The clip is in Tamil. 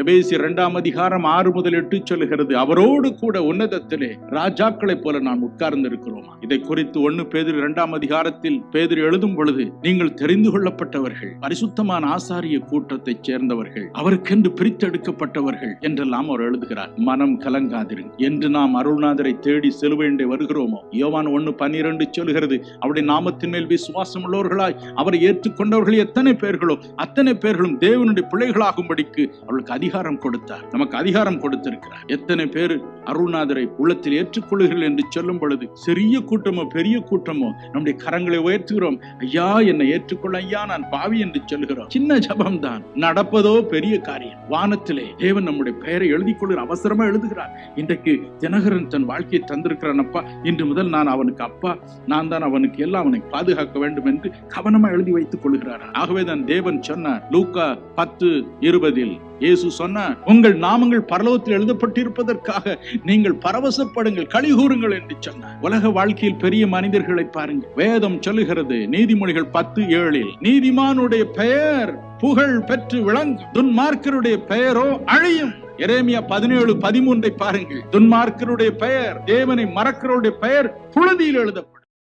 எபேசியர் 2:6-8 சொல்லுகிறது, அவரோடு கூட உன்னதத்திலே ராஜாக்களை போல நாம் உட்கார்ந்து இருக்கிறோம். இதை குறித்து 1 பேதுரு 2 பேதுரு எழுதும் பொழுது, நீங்கள் தெரிந்து கொள்ளப்பட்டவர்கள், பரிசுத்தமான ஆசாரிய கூட்டத்தை சேர்ந்தவர்கள், அவருக்கென்று பிரித்தெடுக்கப்பட்டவர்கள் என்றெல்லாம் அவர் எழுதுகிறார். மனம் கலங்காதிருங்க. என்று நாம் அருள்நாதரை தேடி செலுவேண்டே வருகிறோமோ, யோவான் 1:12 சொல்கிறது, அவருடைய நாமத்தின் மேல் விசுவாசம் உள்ளவர்களாய் அவரை ஏற்றுக்கொண்டவர்கள் எத்தனை பேர்களோ அத்தனை பேர்களும் தேவனுடைய பிள்ளைகளாகும்படிக்கு அவளுக்கு அதிகாரம் கொடுத்தார். நமக்கு அதிகாரம் கொடுத்திருக்கிறார். எத்தனை பேர் அருள்நாதரை உள்ளத்தில் ஏற்றுக்கொள்ளுகிறீர்கள் என்று சொல்லும் பொழுது, சிறிய கூட்டமோ பெரிய கூட்டமோ நம்முடைய கரங்களை உயர்த்துகிறோம். ஐயா, என்னை ஏற்றுக்கொள்ள ஐயா, நான் பாவி என்று சொல்கிறோம். சின்ன ஜபம் தான், நடப்பதோ பெரிய காரியம். வானத்திலே தேவன் நம்முடைய பெயரை எழுதி கொள்கிற அவசரமா எழுதுகிறார். இன்றைக்கு தினகரன் தன் வாழ்க்கையை தந்திருக்கிறான் அப்பா, இன்று முதல் நான் அவனுக்கு அப்பா, நான் தான் அவனுக்கு எல்லாம், அவனை பாதுகாக்க வேண்டும் என்று கவனமா எழுதி வைத்துக் கொள்கிறார். ஆகவேதான் தேவன் சொன்னார், லூக்கா 10:20 இயேசு சொன்னார், உங்கள் நாமங்கள் பரலோகத்தில் எழுதப்பட்டிருப்பதற்காக நீங்கள் பரவசப்படுங்கள், களிகூறுங்கள் என்று சொன்னார். உலக வாழ்க்கையில் பெரிய மனிதர்களை பாருங்கள். வேதம் சொல்லுகிறது, நீதிமொழிகள் 10:7, நீதிமானுடைய பெயர் புகழ் பெற்று விளங்கும், துன்மார்க்கருடைய பெயரோ அழியும். எரேமியா 17:13 பாருங்கள், துன்மார்க்கருடைய பெயர், தேவனை மறக்கிறவருடைய பெயர் புழுதியில் எழுத